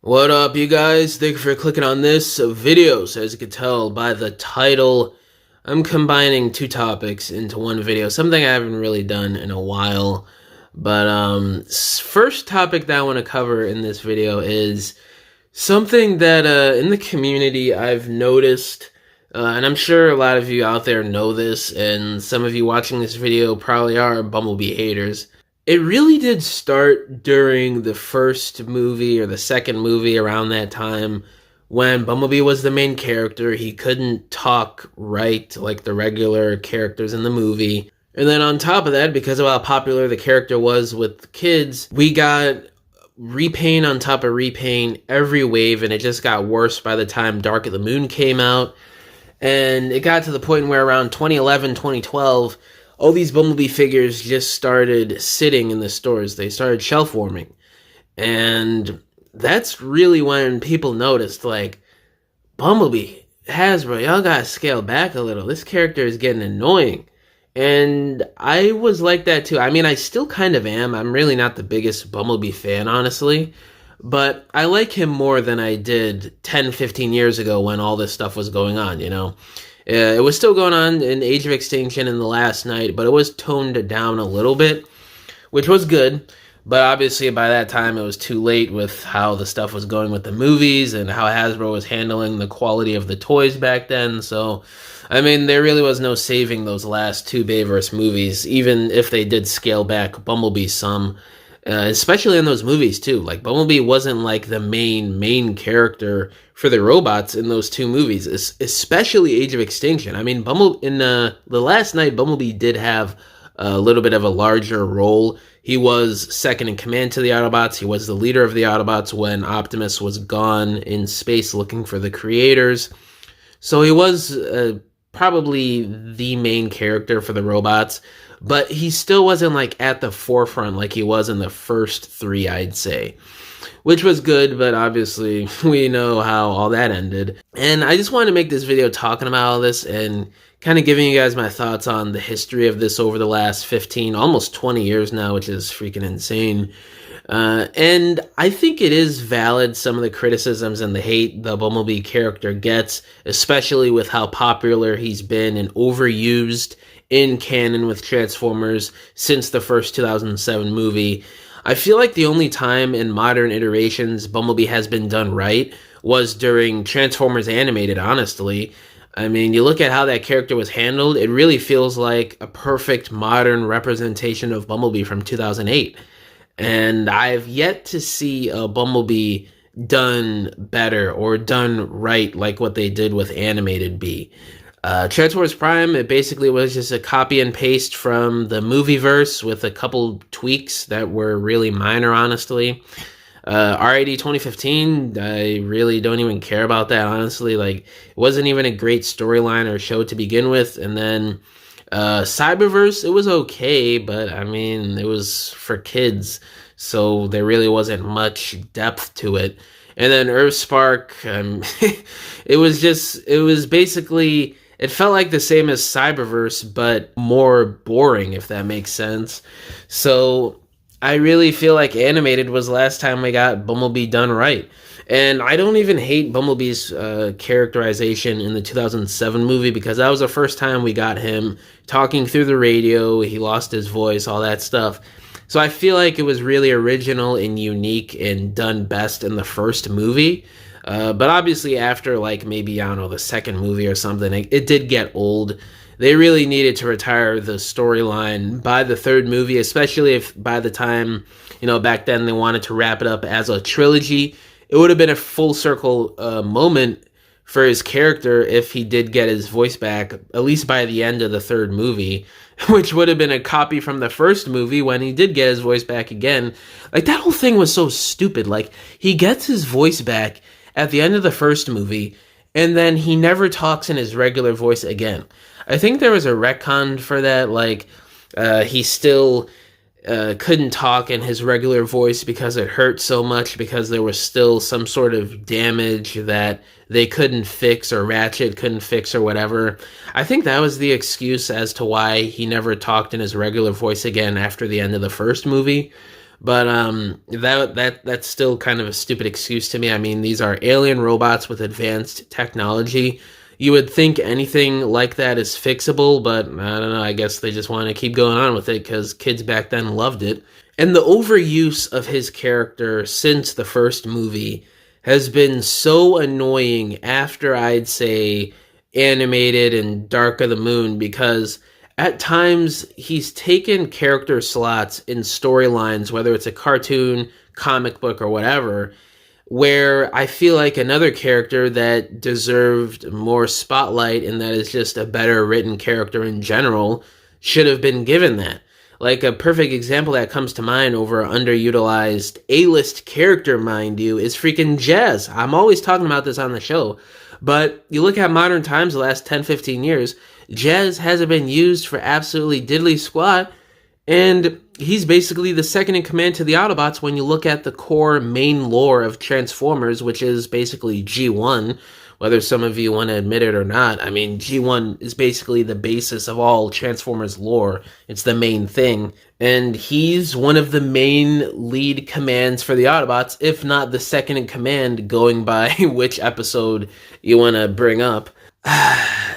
What up, you guys? Thank you for clicking on this video. So as you can tell by the title, I'm combining two topics into one video, something I haven't really done in a while. But first topic that I want to cover in this video is something that in the community I've noticed, and I'm sure a lot of you out there know this, and some of you watching this video probably are Bumblebee haters. It really did start during the first movie or the second movie around that time when Bumblebee was the main character. He couldn't talk right like the regular characters in the movie. And then on top of that, because of how popular the character was with kids, we got repaint on top of repaint every wave, and it just got worse by the time Dark of the Moon came out. And it got to the point where around 2011, 2012, all these Bumblebee figures just started sitting in the stores. They started shelf warming. And that's really when people noticed, like, Bumblebee, Hasbro, y'all gotta scale back a little. This character is getting annoying. And I was like that too. I mean, I still kind of am. I'm really not the biggest Bumblebee fan, honestly. But I like him more than I did 10, 15 years ago when all this stuff was going on, you know? It was still going on in Age of Extinction in the last night, but it was toned down a little bit, which was good. But obviously by that time it was too late with how the stuff was going with the movies and how Hasbro was handling the quality of the toys back then. So, I mean, there really was no saving those last two Bayverse movies, even if they did scale back Bumblebee some. Especially in those movies too. Like, Bumblebee wasn't like the main character for the robots in those two movies, especially Age of Extinction. I mean, in the last night, Bumblebee did have a little bit of a larger role. He was second in command to the Autobots. He was the leader of the Autobots when Optimus was gone in space looking for the creators. So he was probably the main character for the robots. But he still wasn't, like, at the forefront like he was in the first three, I'd say. Which was good, but obviously we know how all that ended. And I just wanted to make this video talking about all this and kind of giving you guys my thoughts on the history of this over the last 15, almost 20 years now, which is freaking insane. And I think it is valid, some of the criticisms and the hate the Bumblebee character gets, especially with how popular he's been and overused in canon with Transformers since the first 2007 movie. I feel like the only time in modern iterations Bumblebee has been done right was during Transformers Animated, honestly. I mean, you look at how that character was handled, it really feels like a perfect modern representation of Bumblebee from 2008. And I've yet to see a Bumblebee done better or done right like what they did with Animated Bee. Transformers Prime, it basically was just a copy and paste from the movieverse with a couple tweaks that were really minor, honestly. R.I.D. 2015, I really don't even care about that, honestly. Like, it wasn't even a great storyline or show to begin with. And then Cyberverse, it was okay, but I mean, it was for kids, so there really wasn't much depth to it. And then Earthspark, it was basically, it felt like the same as Cyberverse, but more boring, if that makes sense. So I really feel like Animated was the last time we got Bumblebee done right. And I don't even hate Bumblebee's characterization in the 2007 movie, because that was the first time we got him talking through the radio. He lost his voice, all that stuff. So I feel like it was really original and unique and done best in the first movie. But obviously after, like, maybe, I don't know, the second movie or something, it did get old. They really needed to retire the storyline by the third movie, especially if by the time, you know, back then they wanted to wrap it up as a trilogy. It would have been a full circle moment for his character if he did get his voice back, at least by the end of the third movie, which would have been a copy from the first movie when he did get his voice back again. Like, that whole thing was so stupid. Like, he gets his voice back at the end of the first movie, and then he never talks in his regular voice again. I think there was a retcon for that, like, he still couldn't talk in his regular voice because it hurt so much, because there was still some sort of damage that they couldn't fix, or Ratchet couldn't fix, or whatever. I think that was the excuse as to why he never talked in his regular voice again after the end of the first movie. But that's still kind of a stupid excuse to me. I mean, these are alien robots with advanced technology. You would think anything like that is fixable, but I don't know. I guess they just want to keep going on with it because kids back then loved it. And the overuse of his character since the first movie has been so annoying after, I'd say, Animated and Dark of the Moon, because at times he's taken character slots in storylines, whether it's a cartoon, comic book, or whatever, where I feel like another character that deserved more spotlight and that is just a better written character in general should have been given that. Like a perfect example that comes to mind over underutilized A-list character, mind you, is freaking Jazz. I'm always talking about this on the show, but you look at modern times, the last 10, 15 years, Jazz hasn't been used for absolutely diddly squat, and he's basically the second in command to the Autobots when you look at the core main lore of Transformers, which is basically G1, whether some of you want to admit it or not. I mean, G1 is basically the basis of all Transformers lore. It's the main thing. And he's one of the main lead commands for the Autobots, if not the second in command, going by which episode you want to bring up.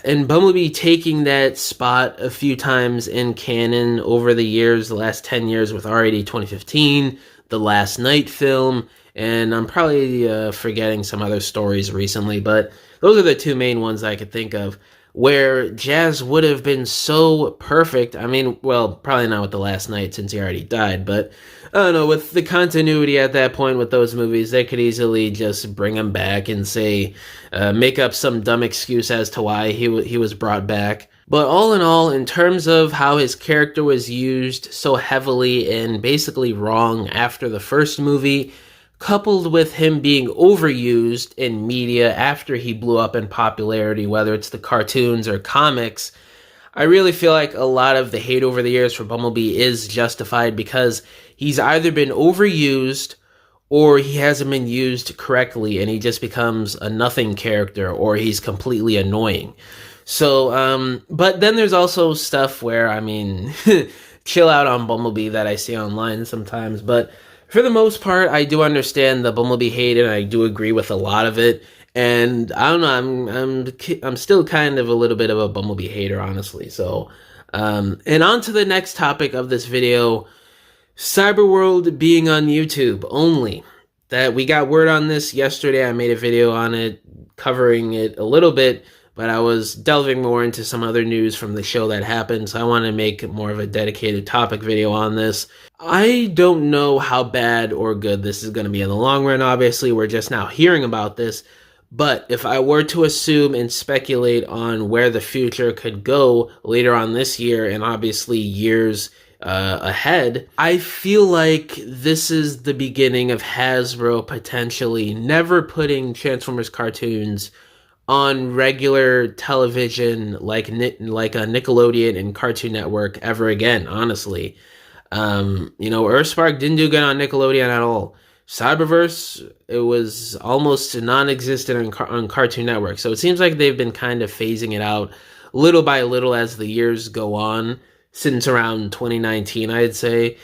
And Bumblebee taking that spot a few times in canon over the years, the last 10 years, with already 2015, the Last Night film, and I'm probably forgetting some other stories recently, but those are the two main ones I could think of where Jazz would have been so perfect. I mean, well, probably not with The Last Night since he already died, but I don't know, with the continuity at that point with those movies, they could easily just bring him back and say, make up some dumb excuse as to why he was brought back. But all in all, in terms of how his character was used so heavily and basically wrong after the first movie, coupled with him being overused in media after he blew up in popularity, whether it's the cartoons or comics, I really feel like a lot of the hate over the years for Bumblebee is justified because he's either been overused or he hasn't been used correctly and he just becomes a nothing character or he's completely annoying. So, but then there's also stuff where, I mean, chill out on Bumblebee that I see online sometimes, but for the most part, I do understand the Bumblebee hate, and I do agree with a lot of it. And I don't know, I'm still kind of a little bit of a Bumblebee hater, honestly. So, and on to the next topic of this video, Cyberworld being on YouTube only. That we got word on this yesterday. I made a video on it, covering it a little bit, but I was delving more into some other news from the show that happened, so I want to make more of a dedicated topic video on this. I don't know how bad or good this is going to be in the long run. Obviously, we're just now hearing about this, but if I were to assume and speculate on where the future could go later on this year and obviously years ahead, I feel like this is the beginning of Hasbro potentially never putting Transformers cartoons on regular television like a Nickelodeon and Cartoon Network ever again, honestly. You know, Earthspark didn't do good on Nickelodeon at all. Cyberverse, it was almost non-existent on Cartoon Network. So it seems like they've been kind of phasing it out little by little as the years go on, since around 2019, I'd say.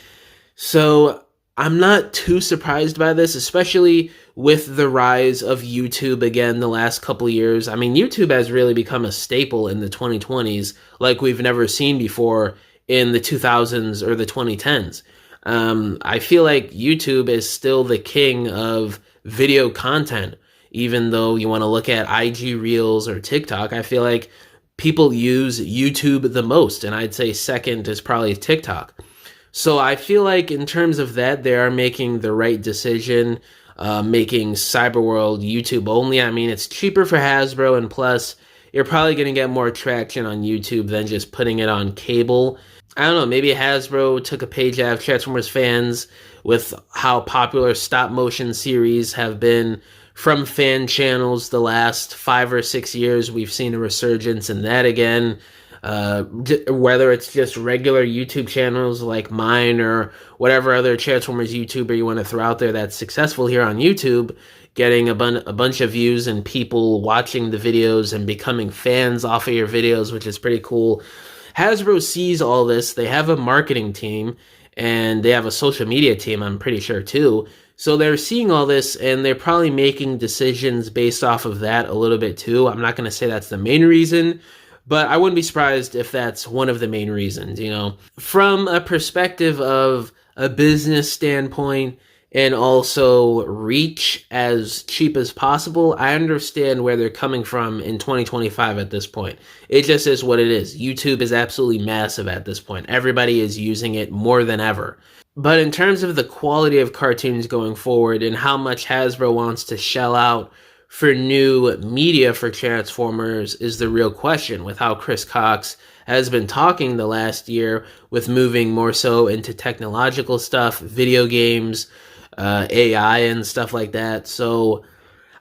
So I'm not too surprised by this, especially with the rise of YouTube again the last couple of years. I mean, YouTube has really become a staple in the 2020s like we've never seen before in the 2000s or the 2010s. I feel like YouTube is still the king of video content, even though you want to look at IG Reels or TikTok. I feel like people use YouTube the most, and I'd say second is probably TikTok. So I feel like in terms of that, they are making the right decision, making Cyberworld YouTube only. I mean, it's cheaper for Hasbro, and plus, you're probably going to get more traction on YouTube than just putting it on cable. I don't know, maybe Hasbro took a page out of Transformers fans with how popular stop-motion series have been from fan channels the last 5 or 6 years. We've seen a resurgence in that again. Whether it's just regular YouTube channels like mine or whatever other Transformers YouTuber you want to throw out there that's successful here on YouTube, getting a bunch of views and people watching the videos and becoming fans off of your videos, which is pretty cool. Hasbro sees all this. They have a marketing team, and they have a social media team, I'm pretty sure too. So they're seeing all this and they're probably making decisions based off of that a little bit too. I'm not going to say that's the main reason, but I wouldn't be surprised if that's one of the main reasons, you know. From a perspective of a business standpoint and also reach as cheap as possible, I understand where they're coming from in 2025 at this point. It just is what it is. YouTube is absolutely massive at this point. Everybody is using it more than ever. But in terms of the quality of cartoons going forward and how much Hasbro wants to shell out for new media for Transformers is the real question, with how Chris Cox has been talking the last year with moving more so into technological stuff, video games, AI and stuff like that. So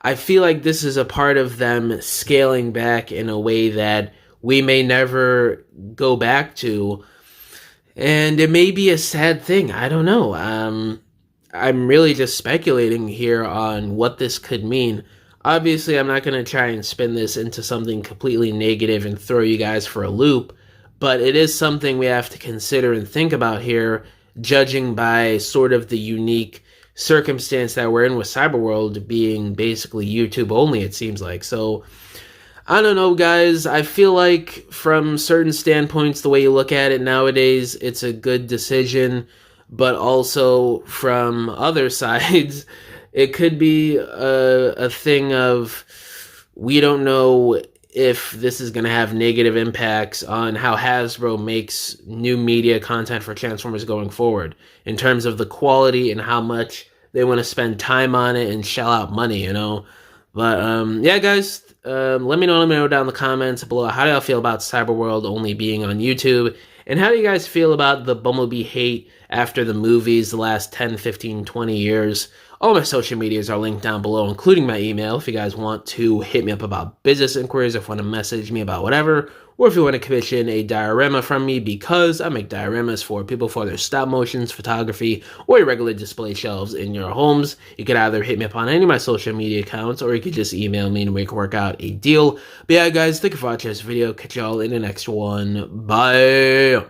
I feel like this is a part of them scaling back in a way that we may never go back to. And it may be a sad thing. I don't know. I'm really just speculating here on what this could mean. Obviously, I'm not going to try and spin this into something completely negative and throw you guys for a loop, but it is something we have to consider and think about here, judging by sort of the unique circumstance that we're in with Cyberworld being basically YouTube only, it seems like. So I don't know, guys. I feel like from certain standpoints, the way you look at it nowadays, it's a good decision. But also from other sides, it could be a thing of we don't know if this is going to have negative impacts on how Hasbro makes new media content for Transformers going forward in terms of the quality and how much they want to spend time on it and shell out money, you know. But yeah, guys, let me know down in the comments below, how do y'all feel about Cyberworld only being on YouTube? And how do you guys feel about the Bumblebee hate after the movies the last 10, 15, 20 years? All my social medias are linked down below, including my email, if you guys want to hit me up about business inquiries, if you want to message me about whatever, or if you want to commission a diorama from me, because I make dioramas for people for their stop motions, photography, or irregular display shelves in your homes. You could either hit me up on any of my social media accounts, or you could just email me and we can work out a deal. But yeah, guys, thank you for watching this video. Catch y'all in the next one. Bye!